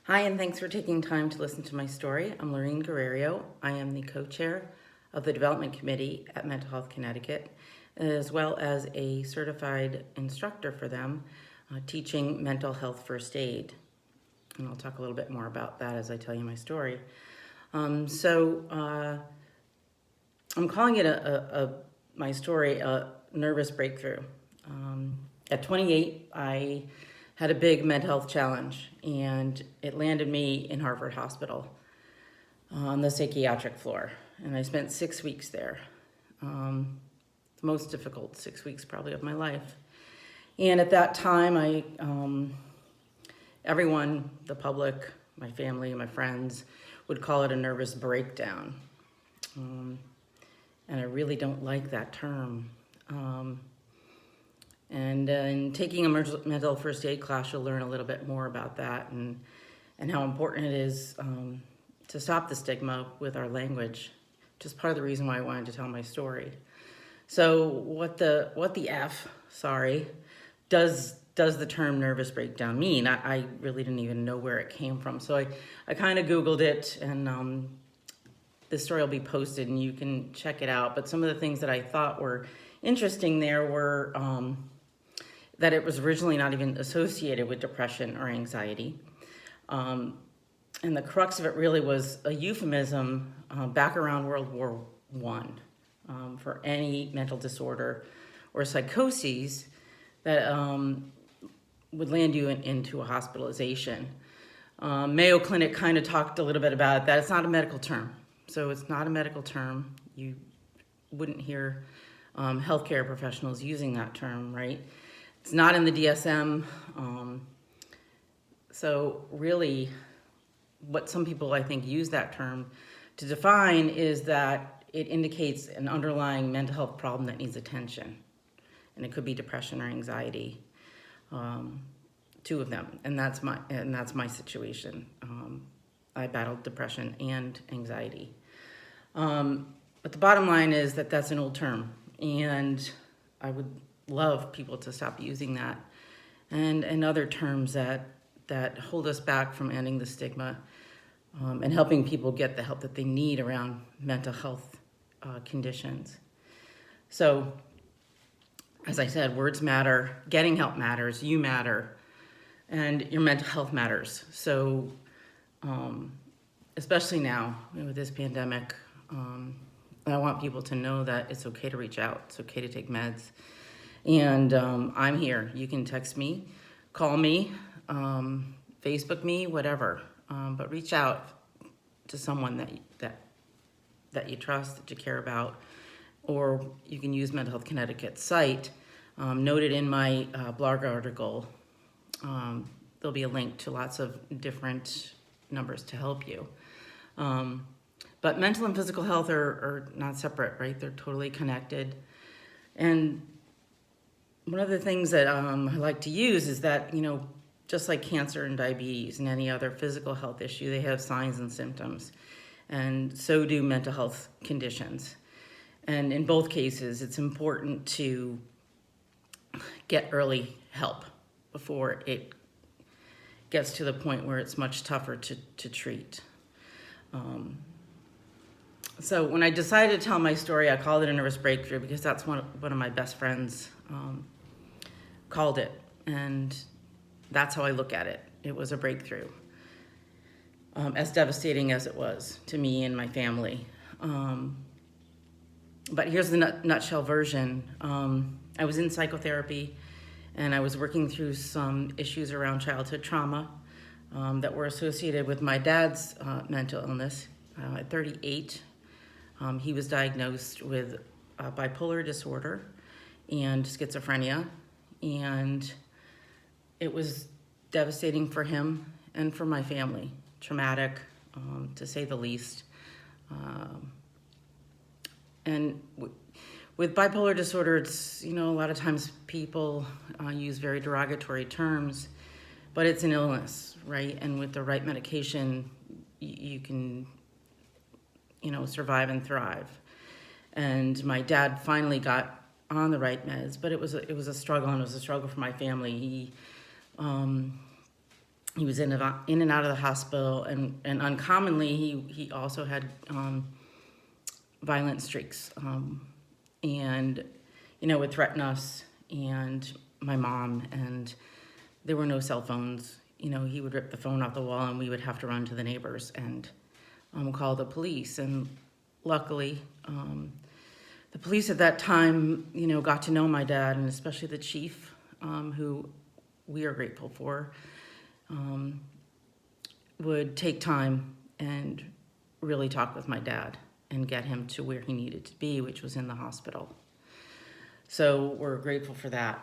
Hi, and thanks for taking time to listen to my story. I'm Lorene Guerrero. I am the co-chair of the Development Committee at Mental Health Connecticut, as well as a certified instructor for them, teaching mental health first aid. And I'll talk a little bit more about that as I tell you my story. I'm calling it my story a nervous breakthrough. At 28, I had a big mental health challenge, and it landed me in Harvard Hospital on the psychiatric floor. And I spent 6 weeks there. The most difficult 6 weeks probably of my life. And at that time, everyone, the public, my family, my friends, would call it a nervous breakdown. And I really don't like that term. In taking a mental first aid class, you'll learn a little bit more about that and how important it is to stop the stigma with our language, which is part of the reason why I wanted to tell my story. So what the F, does the term nervous breakdown mean? I really didn't even know where it came from. So I kind of Googled it, and this story will be posted and you can check it out. But some of the things that I thought were interesting there were that it was originally not even associated with depression or anxiety. And the crux of it really was a euphemism back around World War I for any mental disorder or psychoses that would land you into a hospitalization. Mayo Clinic kind of talked a little bit about that. It's not a medical term. So it's not a medical term. You wouldn't hear healthcare professionals using that term, right? It's not in the DSM. So really, what some people I think use that term to define is that it indicates an underlying mental health problem that needs attention. And it could be depression or anxiety, two of them. And that's my situation. I battled depression and anxiety. But the bottom line is that that's an old term, and I would love people to stop using that and other terms that hold us back from ending the stigma and helping people get the help that they need around mental health conditions. So, as I said, words matter, getting help matters, you matter, and your mental health matters. So, especially now with this pandemic, I want people to know that it's okay to reach out. It's okay to take meds. And I'm here. You can text me, call me, Facebook me, whatever. But reach out to someone that you trust, that you care about. Or you can use Mental Health Connecticut's site. Noted in my blog article, there'll be a link to lots of different numbers to help you. But mental and physical health are not separate, right? They're totally connected. And one of the things that I like to use is that, just like cancer and diabetes and any other physical health issue, they have signs and symptoms. And so do mental health conditions. And in both cases, it's important to get early help before it gets to the point where it's much tougher to treat. So when I decided to tell my story, I called it a nervous breakthrough because that's one of my best friends called it. And that's how I look at it. It was a breakthrough, as devastating as it was to me and my family. But here's the nutshell version. I was in psychotherapy, and I was working through some issues around childhood trauma that were associated with my dad's mental illness. At 38, he was diagnosed with bipolar disorder and schizophrenia, and it was devastating for him and for my family, traumatic, to say the least. And with bipolar disorder, it's, a lot of times people use very derogatory terms, but it's an illness, right? And with the right medication, you can, survive and thrive. And my dad finally got on the right meds, but it was a struggle, and it was a struggle for my family. He was in and out of the hospital, and uncommonly, he also had violent streaks, and would threaten us and my mom, and there were no cell phones. He would rip the phone off the wall, and we would have to run to the neighbors and call the police. And luckily, the police at that time, got to know my dad, and especially the chief, who we are grateful for, would take time and really talk with my dad and get him to where he needed to be, which was in the hospital. So we're grateful for that.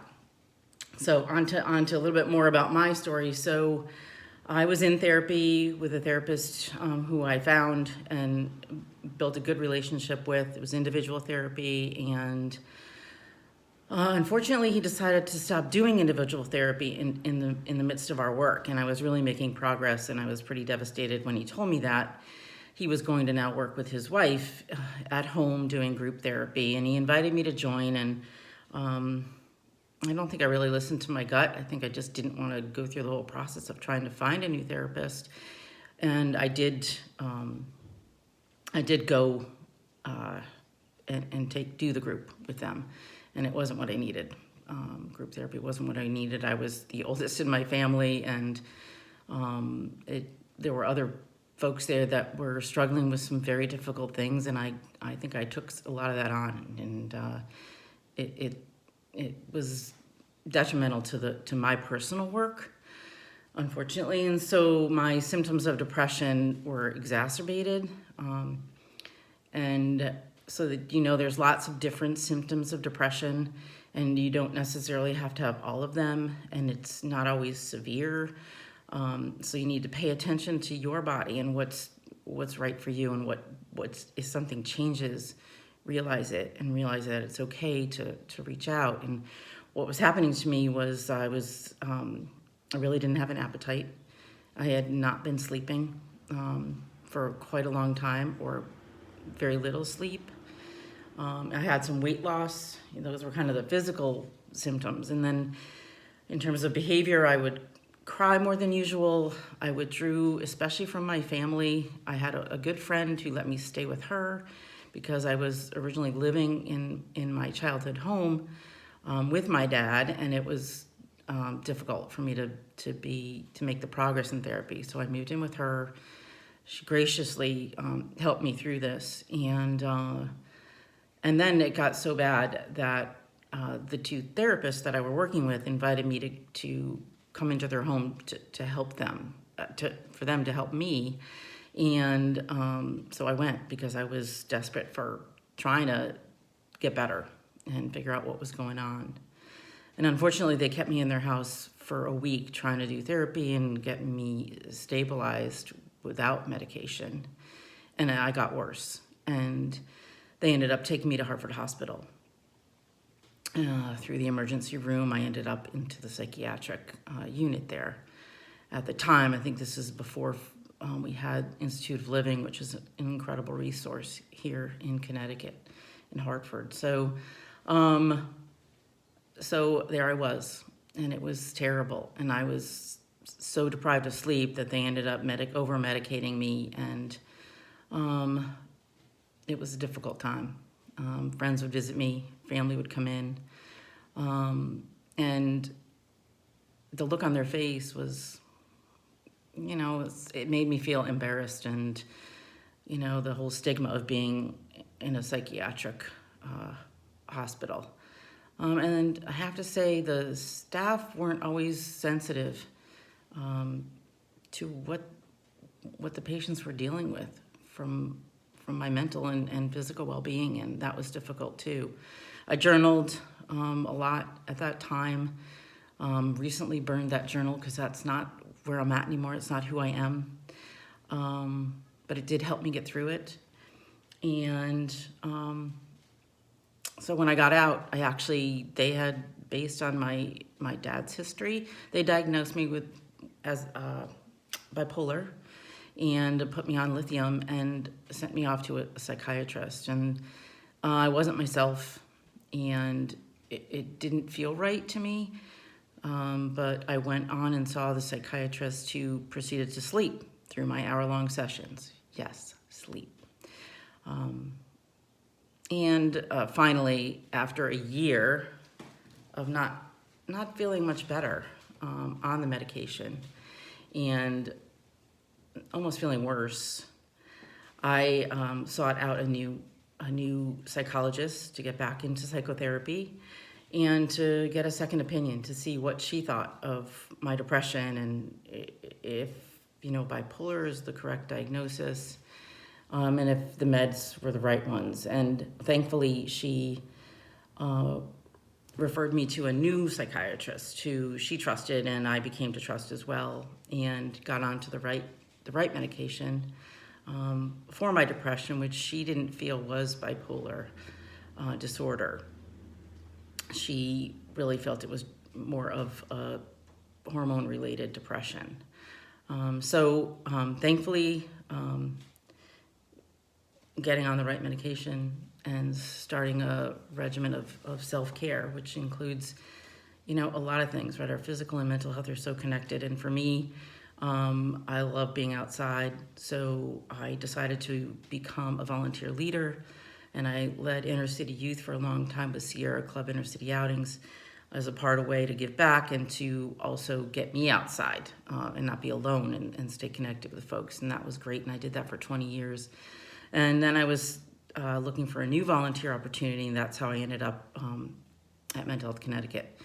So on to a little bit more about my story. So I was in therapy with a therapist who I found and built a good relationship with. It was individual therapy, and unfortunately, he decided to stop doing individual therapy in the midst of our work, and I was really making progress, and I was pretty devastated when he told me that he was going to now work with his wife at home doing group therapy, and he invited me to join, and I don't think I really listened to my gut. I think I just didn't want to go through the whole process of trying to find a new therapist, and I did go and do the group with them. And it wasn't what I needed. Group therapy wasn't what I needed. I was the oldest in my family, and there were other folks there that were struggling with some very difficult things, and I think I took a lot of that on, and it was detrimental to my personal work, unfortunately. And so my symptoms of depression were exacerbated, and so that there's lots of different symptoms of depression, and you don't necessarily have to have all of them, and it's not always severe. So you need to pay attention to your body and what's right for you, and if something changes, realize it, and realize that it's okay to reach out. And what was happening to me was I really didn't have an appetite. I had not been sleeping for quite a long time, or very little sleep. I had some weight loss. Those were kind of the physical symptoms. And then in terms of behavior, I would cry more than usual. I withdrew, especially from my family. I had a good friend who let me stay with her because I was originally living in my childhood home with my dad, and it was difficult for me to make the progress in therapy. So I moved in with her. She graciously helped me through this, and then it got so bad that the two therapists that I were working with invited me to come into their home to help them, for them to help me. And so I went because I was desperate for trying to get better and figure out what was going on. And unfortunately, they kept me in their house for a week trying to do therapy and get me stabilized without medication. And I got worse. And they ended up taking me to Hartford Hospital. Through the emergency room, I ended up into the psychiatric unit there. At the time, I think this is before we had Institute of Living, which is an incredible resource here in Connecticut, in Hartford. So there I was, and it was terrible. And I was so deprived of sleep that they ended up over-medicating me, and it was a difficult time. Friends would visit me, family would come in, and the look on their face was, it made me feel embarrassed, and, the whole stigma of being in a psychiatric hospital. And I have to say the staff weren't always sensitive to what the patients were dealing with from my mental and physical well-being, and that was difficult too. I journaled a lot at that time. Recently burned that journal because that's not where I'm at anymore. It's not who I am. But it did help me get through it. And so when I got out, they had, based on my dad's history, they diagnosed me as bipolar, and put me on lithium and sent me off to a psychiatrist. And I wasn't myself, and it didn't feel right to me. but I went on and saw the psychiatrist who proceeded to sleep through my hour-long sessions. Yes, sleep. And finally, after a year of not feeling much better on the medication and almost feeling worse, I sought out a new psychologist to get back into psychotherapy and to get a second opinion to see what she thought of my depression and if bipolar is the correct diagnosis, and if the meds were the right ones. And thankfully, she referred me to a new psychiatrist who she trusted, and I became to trust as well, and got onto the right medication for my depression, which she didn't feel was bipolar disorder. She really felt it was more of a hormone-related depression. So thankfully, getting on the right medication and starting a regimen of self-care, which includes, a lot of things, right? Our physical and mental health are so connected. And for me, I love being outside. So I decided to become a volunteer leader, and I led inner city youth for a long time with Sierra Club Inner City Outings as a way to give back and to also get me outside and not be alone and stay connected with folks. And that was great. And I did that for 20 years. And then I was looking for a new volunteer opportunity, and that's how I ended up at Mental Health Connecticut.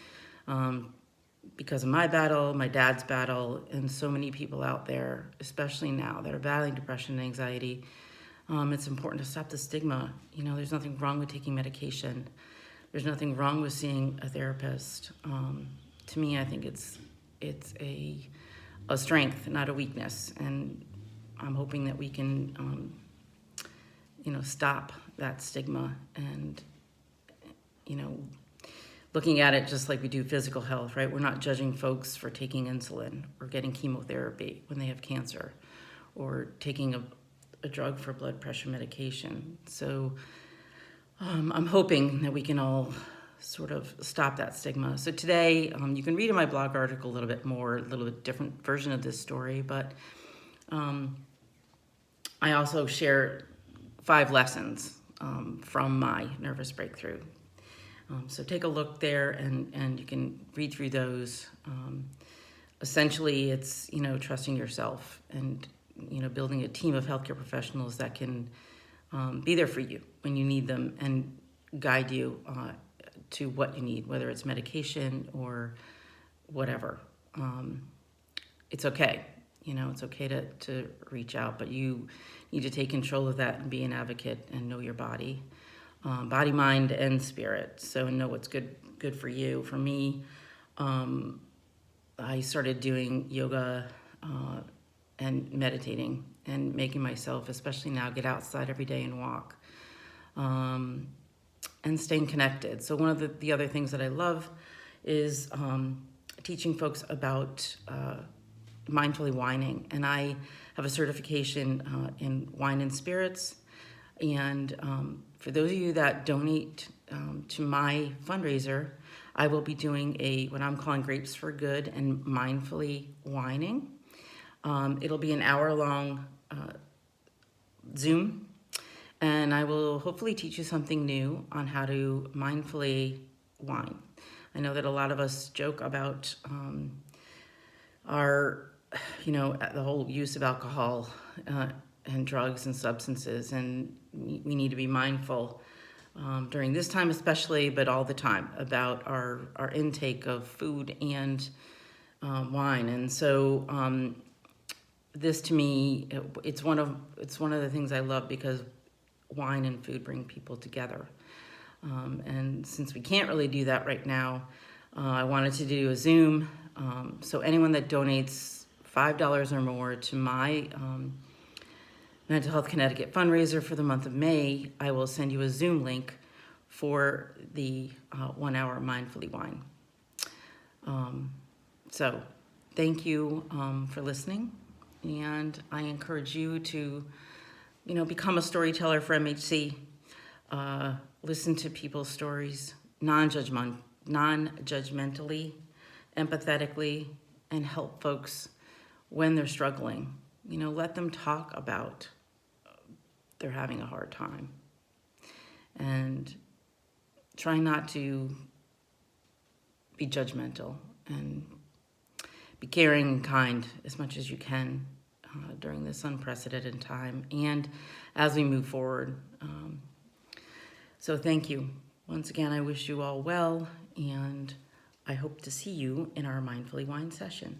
Because of my battle, my dad's battle, and so many people out there, especially now, that are battling depression and anxiety, it's important to stop the stigma. There's nothing wrong with taking medication. There's nothing wrong with seeing a therapist. To me, I think it's a strength, not a weakness. And I'm hoping that we can stop that stigma and, looking at it just like we do physical health, right? We're not judging folks for taking insulin or getting chemotherapy when they have cancer or taking a drug for blood pressure medication. So I'm hoping that we can all sort of stop that stigma. So today, you can read in my blog article a little bit different version of this story, but I also share 5 lessons from my nervous breakthrough. So take a look there, and you can read through those. Essentially, it's trusting yourself and building a team of healthcare professionals that can be there for you when you need them and guide you to what you need, whether it's medication or whatever. It's okay. It's okay to reach out, but you need to take control of that and be an advocate and know your body. Body, mind, and spirit. So know what's good for you. For me, I started doing yoga and meditating and making myself, especially now, get outside every day and walk, and staying connected. So one of the other things that I love is teaching folks about mindfully wining. And I have a certification in wine and spirits. And for those of you that donate to my fundraiser, I will be doing what I'm calling Grapes for Good and Mindfully Wining. It'll be an hour-long Zoom, and I will hopefully teach you something new on how to mindfully wine. I know that a lot of us joke about the whole use of alcohol and drugs and substances, and we need to be mindful during this time especially, but all the time, about our intake of food and wine. And so this, to me, it's one of the things I love, because wine and food bring people together. And since we can't really do that right now, I wanted to do a Zoom. So anyone that donates $5 or more to my Mental Health Connecticut fundraiser for the month of May, I will send you a Zoom link for the 1 hour mindfully wine. So thank you for listening, and I encourage you to, become a storyteller for MHC. Listen to people's stories non-judgmentally, empathetically and help folks when they're struggling. You know, let them talk about they're having a hard time. And try not to be judgmental, and be caring and kind as much as you can during this unprecedented time and as we move forward. So thank you. Once again, I wish you all well, and I hope to see you in our Mindfully Wine session.